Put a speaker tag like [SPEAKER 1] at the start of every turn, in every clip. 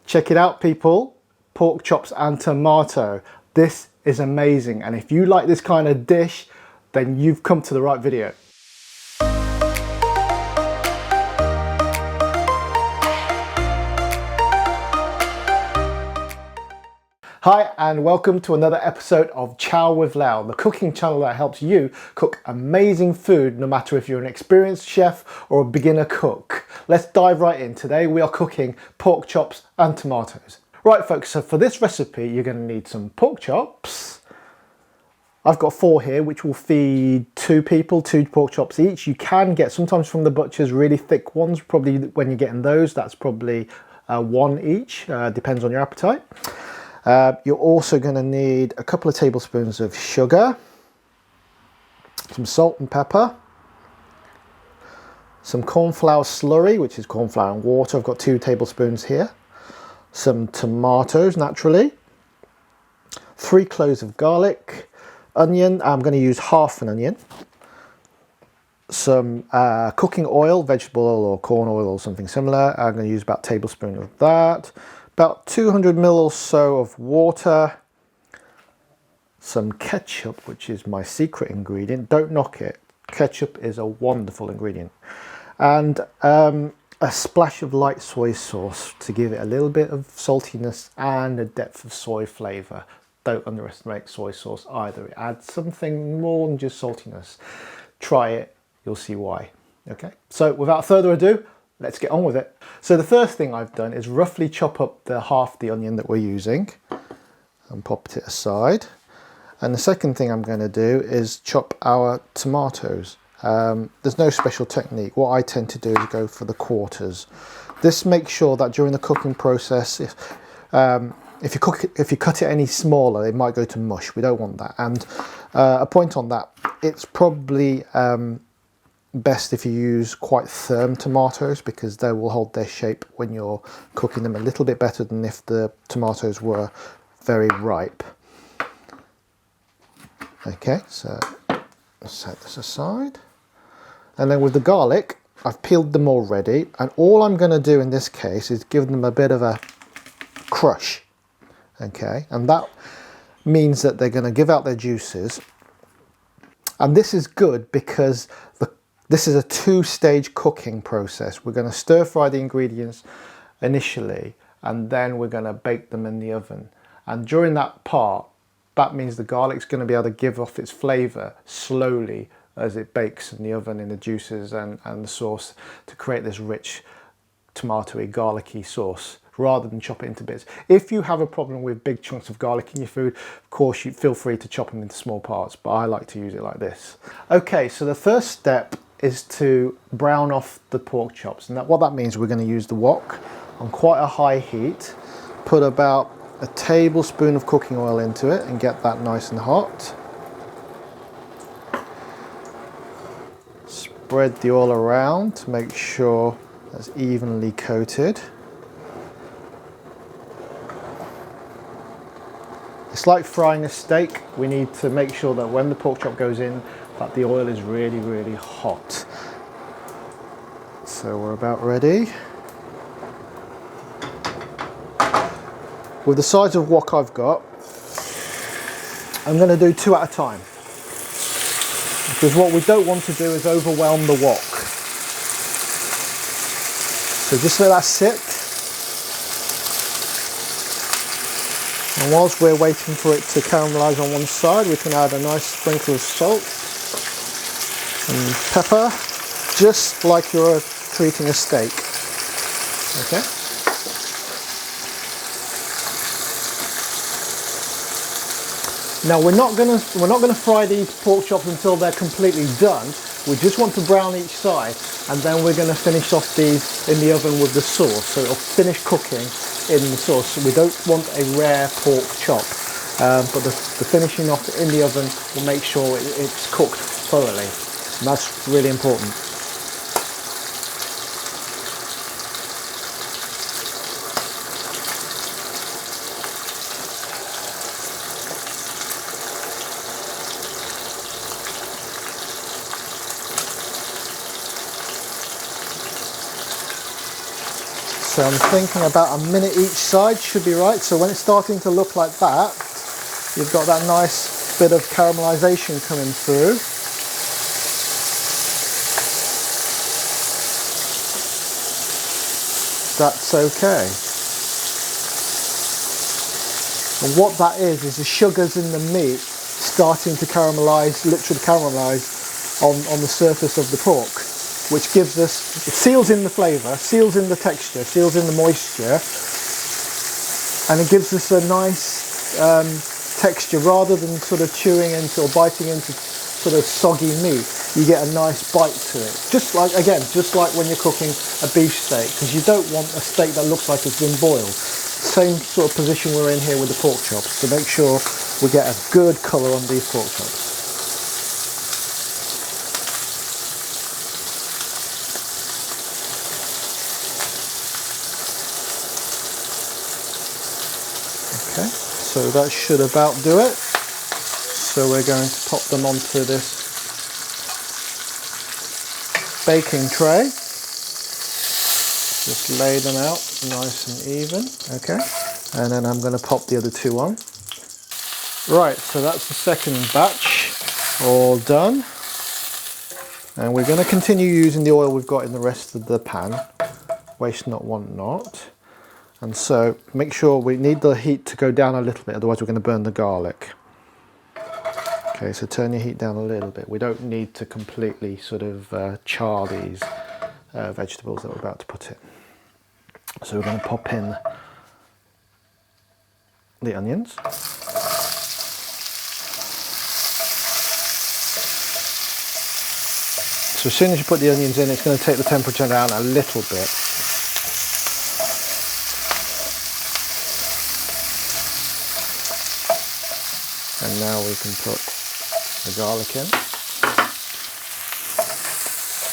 [SPEAKER 1] Check it out, people. Pork chops and tomato. This is amazing, and if you like this kind of dish, then you've come to the right video. Hi, and welcome to another episode of Chow with Lau, the cooking channel that helps you cook amazing food no matter if you're an experienced chef or a beginner cook. Let's dive right in. Today we are cooking pork chops and tomatoes. Right folks, so for this recipe you're going to need some pork chops. I've got 4 here, which will feed 2 people, 2 pork chops each. You can get sometimes from the butchers really thick ones. Probably when you're getting those, that's probably 1 each, depends on your appetite. You're also going to need a couple of tablespoons of sugar, some salt and pepper, some cornflour slurry, which is cornflour and water. I've got 2 tablespoons here, some tomatoes naturally, 3 cloves of garlic, onion, I'm going to use half an onion, some cooking oil, vegetable oil or corn oil or something similar. I'm going to use about a tablespoon of that. About 200 ml or so of water, some ketchup, which is my secret ingredient. Don't knock it. Ketchup is a wonderful ingredient. And a splash of light soy sauce to give it a little bit of saltiness and a depth of soy flavour. Don't underestimate soy sauce either. It adds something more than just saltiness. Try it, you'll see why. Okay, so without further ado, let's get on with it. So the first thing I've done is roughly chop up half the onion that we're using and popped it aside. And the second thing I'm going to do is chop our tomatoes. There's no special technique. What I tend to do is go for the quarters. This makes sure that during the cooking process, if you cut it any smaller, it might go to mush. We don't want that. And a point on that, it's probably best if you use quite firm tomatoes because they will hold their shape when you're cooking them a little bit better than if the tomatoes were very ripe. Okay, so set this aside. And then with the garlic, I've peeled them already, and all I'm going to do in this case is give them a bit of a crush. Okay, and that means that they're going to give out their juices. And this is good because this is a 2-stage cooking process. We're going to stir fry the ingredients initially, and then we're going to bake them in the oven. And during that part, that means the garlic's going to be able to give off its flavour slowly as it bakes in the oven in the juices and the sauce to create this rich tomatoey, garlicky sauce, rather than chop it into bits. If you have a problem with big chunks of garlic in your food, of course you feel free to chop them into small parts, but I like to use it like this. Okay, so the first step is to brown off the pork chops, and what that means, we're going to use the wok on quite a high heat, put about a tablespoon of cooking oil into it and get that nice and hot. Spread the oil around to make sure that's evenly coated. It's like frying a steak. We need to make sure that when the pork chop goes in, that the oil is really, really hot. So we're about ready. With the size of wok I've got, I'm going to do 2 at a time. Because what we don't want to do is overwhelm the wok. So just let that sit. And whilst we're waiting for it to caramelise on one side, we can add a nice sprinkle of salt and pepper, just like you're treating a steak. Okay. Now we're not gonna fry these pork chops until they're completely done. We just want to brown each side, and then we're going to finish off these in the oven with the sauce, so it'll finish cooking in the sauce. We don't want a rare pork chop, but the finishing off in the oven will make sure it's cooked thoroughly, and that's really important. So I'm thinking about a minute each side should be right. So when it's starting to look like that, you've got that nice bit of caramelization coming through. That's okay. And what that is the sugars in the meat starting to caramelize, literally caramelize on the surface of the pork, which gives us, it seals in the flavour, seals in the texture, seals in the moisture, and it gives us a nice texture rather than sort of chewing into or biting into sort of soggy meat. You get a nice bite to it. Just like, again, just like when you're cooking a beef steak, because you don't want a steak that looks like it's been boiled. Same sort of position we're in here with the pork chops, to make sure we get a good colour on these pork chops. Okay, so that should about do it. So we're going to pop them onto this baking tray. Just lay them out nice and even, okay? And then I'm going to pop the other two on. Right, so that's the second batch all done. And we're going to continue using the oil we've got in the rest of the pan. Waste not, want not. And so make sure we need the heat to go down a little bit, otherwise we're going to burn the garlic. Okay, so turn your heat down a little bit. We don't need to completely sort of char these vegetables that we're about to put in. So we're going to pop in the onions. So as soon as you put the onions in, it's going to take the temperature down a little bit. And now we can put the garlic in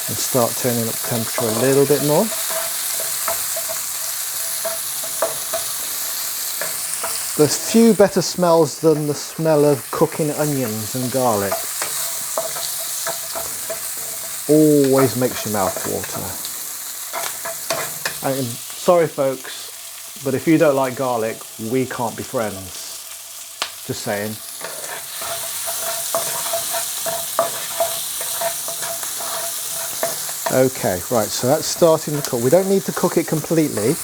[SPEAKER 1] and start turning up the temperature a little bit more. There's few better smells than the smell of cooking onions and garlic. Always makes your mouth water. And sorry folks, but if you don't like garlic, we can't be friends. Just saying. Okay, right, so that's starting to cook. We don't need to cook it completely.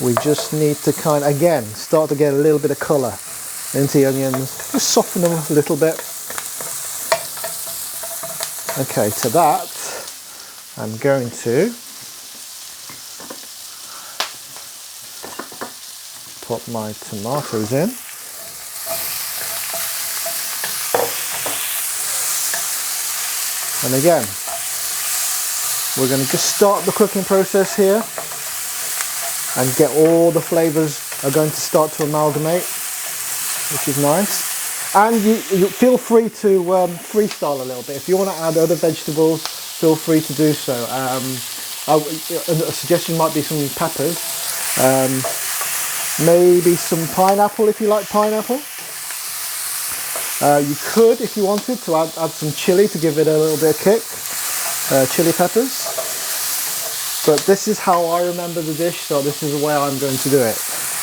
[SPEAKER 1] We just need to kind of, again, start to get a little bit of colour into the onions. Just soften them a little bit. Okay, to that, I'm going to put my tomatoes in. And again, we're going to just start the cooking process here and get all the flavours are going to start to amalgamate, which is nice. And you feel free to freestyle a little bit. If you want to add other vegetables, feel free to do so. A suggestion might be some peppers, maybe some pineapple if you like pineapple. You could, if you wanted, to add some chili to give it a little bit of kick. Chili peppers. But this is how I remember the dish, so this is the way I'm going to do it.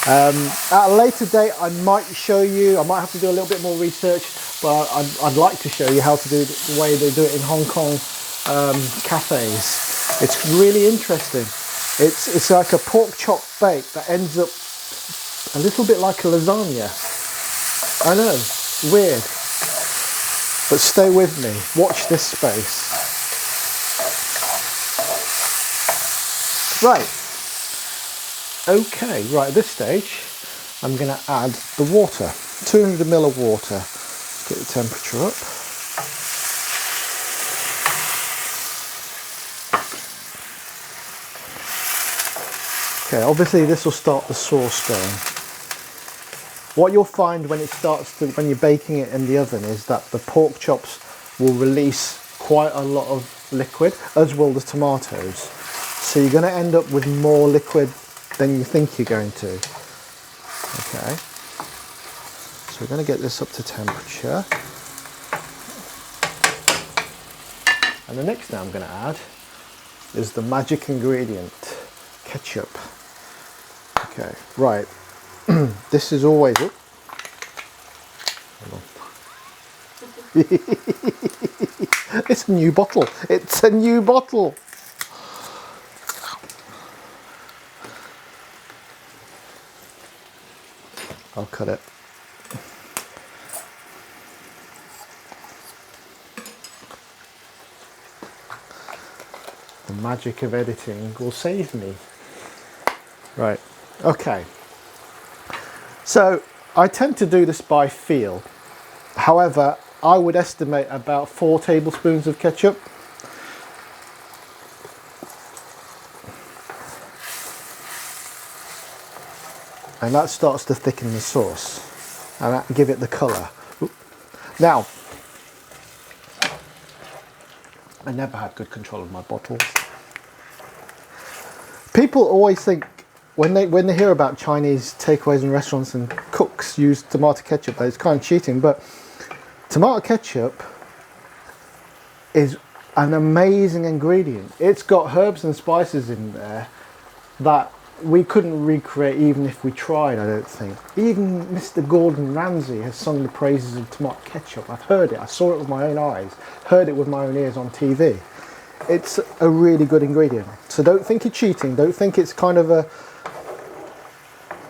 [SPEAKER 1] At a later date, I might show you, I might have to do a little bit more research, but I'd like to show you how to do it the way they do it in Hong Kong cafes. It's really interesting. It's like a pork chop bake that ends up a little bit like a lasagna. I know, weird. But stay with me, watch this space. Right, okay, right, at this stage I'm going to add the water, 200 ml of water. Get the temperature up. Okay, obviously this will start the sauce going. What you'll find when when you're baking it in the oven is that the pork chops will release quite a lot of liquid, as will the tomatoes. So you're going to end up with more liquid than you think you're going to. Okay. So we're going to get this up to temperature. And the next thing I'm going to add is the magic ingredient, ketchup. Okay, right. This is always... Oh. Hold on. It's a new bottle. It's a new bottle. I'll cut it. The magic of editing will save me. Right, okay. So I tend to do this by feel. However, I would estimate about 4 tablespoons of ketchup. And that starts to thicken the sauce and that give it the colour. Now, I never had good control of my bottles. People always think when they hear about Chinese takeaways in restaurants and cooks use tomato ketchup, that it's kind of cheating, but tomato ketchup is an amazing ingredient. It's got herbs and spices in there that we couldn't recreate even if we tried, I don't think. Even Mr. Gordon Ramsay has sung the praises of tomato ketchup. I've heard it, I saw it with my own eyes, heard it with my own ears on TV. It's a really good ingredient. So don't think you're cheating, don't think it's kind of a,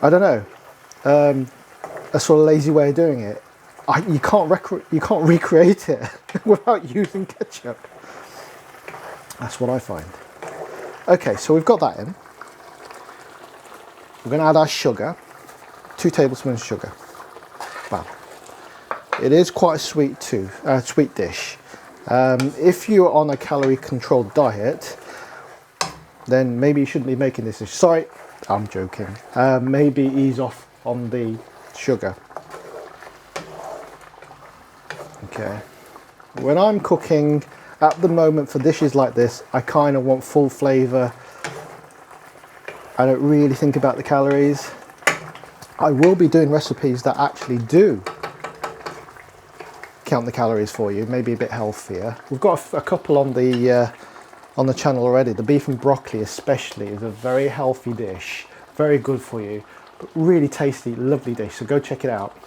[SPEAKER 1] I don't know, a sort of lazy way of doing it. You can't recreate it without using ketchup. That's what I find. Okay, so we've got that in. We're going to add our sugar, 2 tablespoons of sugar. Wow. It is quite a sweet dish. If you're on a calorie controlled diet, then maybe you shouldn't be making this dish. Sorry, I'm joking. Maybe ease off on the sugar. Okay. When I'm cooking, at the moment for dishes like this, I kind of want full flavour. I don't really think about the calories. I will be doing recipes that actually do count the calories for you, maybe a bit healthier. We've got a couple on the channel already. The beef and broccoli especially is a very healthy dish, very good for you, but really tasty, lovely dish, so go check it out.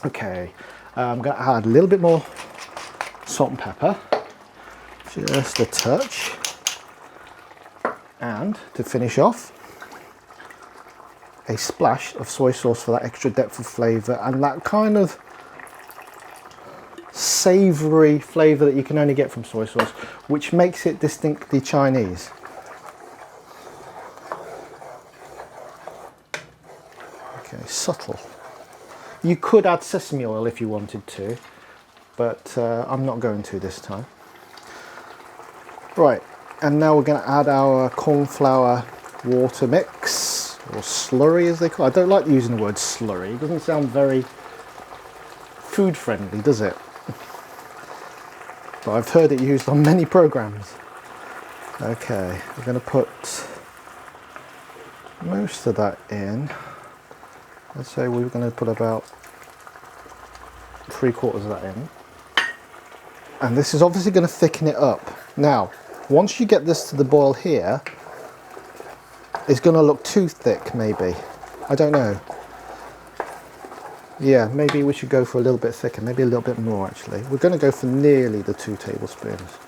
[SPEAKER 1] Okay, I'm going to add a little bit more salt and pepper, just a touch. And to finish off, a splash of soy sauce for that extra depth of flavour and that kind of savoury flavour that you can only get from soy sauce, which makes it distinctly Chinese. Okay, subtle. You could add sesame oil if you wanted to, but I'm not going to this time. Right. And now we're going to add our cornflour water mix, or slurry as they call it. I don't like using the word slurry. It doesn't sound very food friendly, does it? But I've heard it used on many programs. Okay, we're going to put most of that in. Let's say we're going to put about 3/4 of that in. And this is obviously going to thicken it up. Now, once you get this to the boil here, it's going to look too thick, maybe. I don't know. Yeah, maybe we should go for a little bit thicker, maybe a little bit more actually. We're going to go for nearly the 2 tablespoons.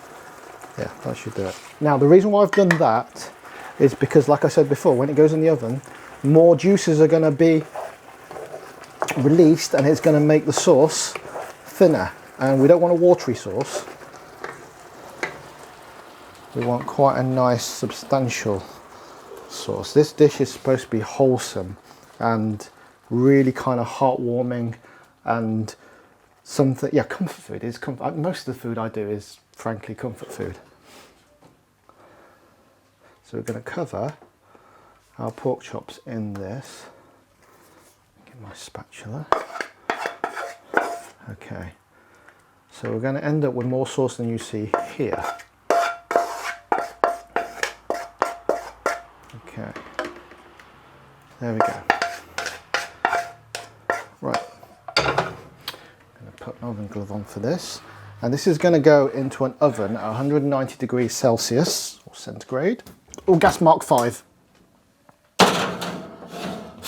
[SPEAKER 1] Yeah, that should do it. Now, the reason why I've done that is because, like I said before, when it goes in the oven, more juices are going to be released and it's going to make the sauce thinner. And we don't want a watery sauce. We want quite a nice, substantial sauce. This dish is supposed to be wholesome and really kind of heartwarming and something, yeah, comfort food is comfort. Most of the food I do is frankly comfort food. So we're going to cover our pork chops in this. Get my spatula. Okay. So we're going to end up with more sauce than you see here. Okay, there we go. Right, I'm going to put an oven glove on for this. And this is going to go into an oven at 190 degrees Celsius, or centigrade, or gas mark 5.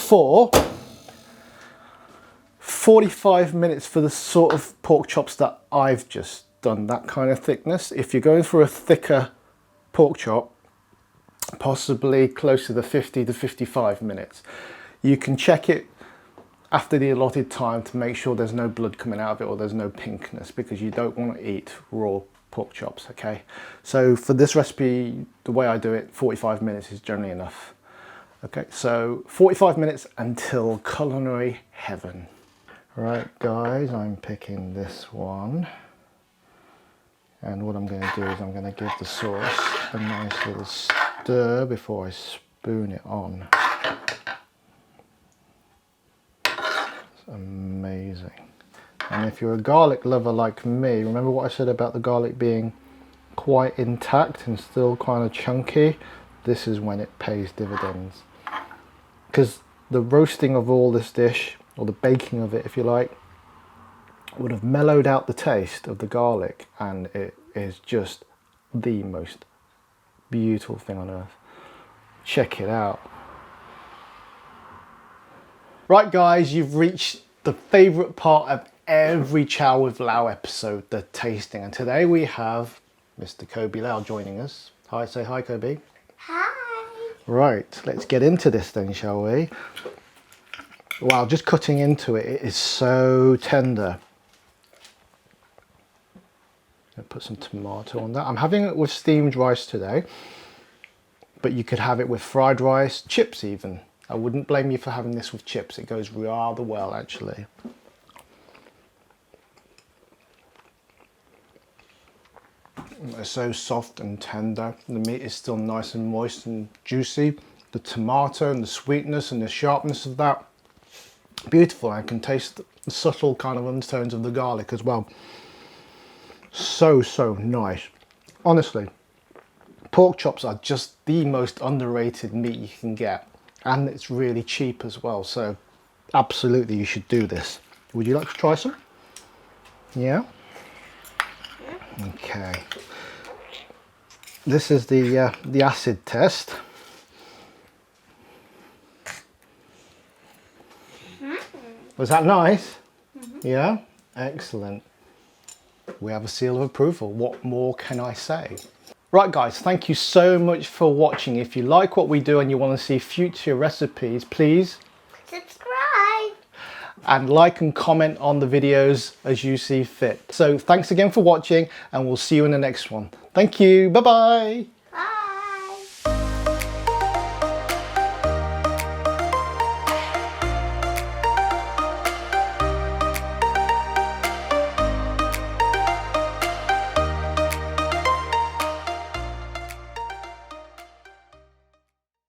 [SPEAKER 1] for 45 minutes for the sort of pork chops that I've just done, that kind of thickness. If you're going for a thicker pork chop, possibly close to the 50 to 55 minutes. You can check it after the allotted time to make sure there's no blood coming out of it or there's no pinkness, because you don't want to eat raw pork chops, okay? So for this recipe, the way I do it, 45 minutes is generally enough. Okay, so 45 minutes until culinary heaven. Right guys, I'm picking this one. And what I'm going to do is I'm going to give the sauce a nice little stir before I spoon it on. It's amazing. And if you're a garlic lover like me, remember what I said about the garlic being quite intact and still kind of chunky? This is when it pays dividends. Because the roasting of all this dish, or the baking of it if you like, would have mellowed out the taste of the garlic, and it is just the most beautiful thing on earth. Check it out. Right guys, you've reached the favourite part of every Chow with Lau episode, the tasting, and today we have Mr. Kobe Lau joining us. Hi, say hi Kobe.
[SPEAKER 2] Hi.
[SPEAKER 1] Right, let's get into this then, shall we? Wow, just cutting into it, it is so tender. I'll put some tomato on that. I'm having it with steamed rice today, but you could have it with fried rice, chips even. I wouldn't blame you for having this with chips. It goes rather well actually. It's so soft and tender. The meat is still nice and moist and juicy. The tomato and the sweetness and the sharpness of that, beautiful. I can taste the subtle kind of undertones of the garlic as well. So nice. Honestly, pork chops are just the most underrated meat you can get, and it's really cheap as well, so absolutely you should do this. Would you like to try some? Yeah? Okay. This is the acid test. Was that nice? Yeah? Excellent. We have a seal of approval. What more can I say? Right guys, thank you so much for watching. If you like what we do and you want to see future recipes, please
[SPEAKER 2] Subscribe.
[SPEAKER 1] And like and comment on the videos as you see fit. So thanks again for watching, and we'll see you in the next one. Thank you. Bye bye.